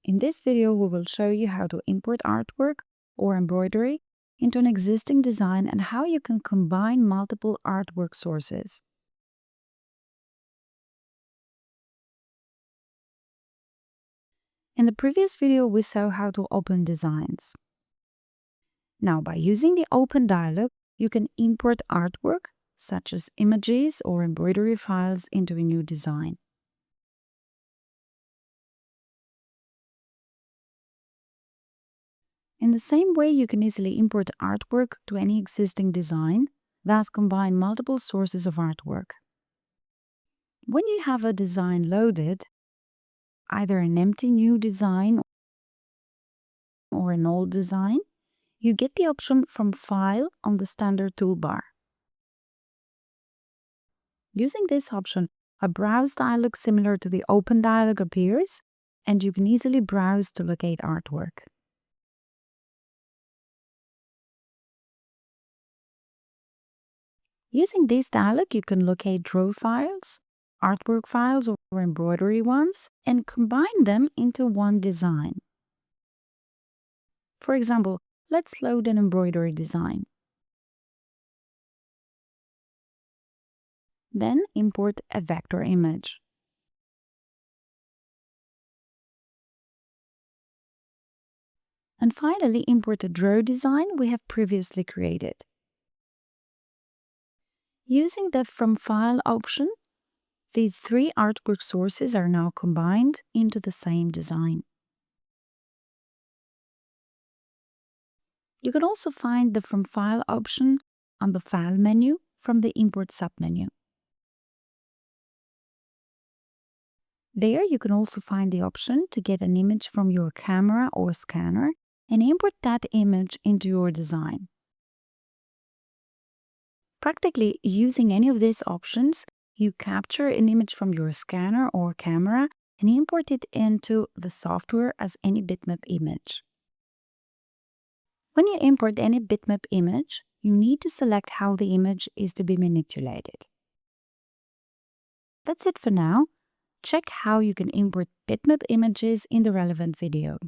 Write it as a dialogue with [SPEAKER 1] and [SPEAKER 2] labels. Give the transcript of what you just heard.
[SPEAKER 1] In this video, we will show you how to import artwork or embroidery into an existing design and how you can combine multiple artwork sources. In the previous video, we saw how to open designs. Now, by using the Open dialog, you can import artwork, such as images or embroidery files, into a new design. In the same way, you can easily import artwork to any existing design, thus combine multiple sources of artwork. When you have a design loaded, either an empty new design or an old design, you get the option from File on the standard toolbar. Using this option, a Browse dialog similar to the Open dialog appears, and you can easily browse to locate artwork. Using this dialog, you can locate draw files, artwork files or embroidery ones, and combine them into one design. For example, let's load an embroidery design. Then import a vector image. And finally, import the draw design we have previously created. Using the From File option, these three artwork sources are now combined into the same design. You can also find the From File option on the File menu from the Import submenu. There you can also find the option to get an image from your camera or scanner and import that image into your design. Practically, using any of these options, you capture an image from your scanner or camera and import it into the software as any bitmap image. When you import any bitmap image, you need to select how the image is to be manipulated. That's it for now. Check how you can import bitmap images in the relevant video.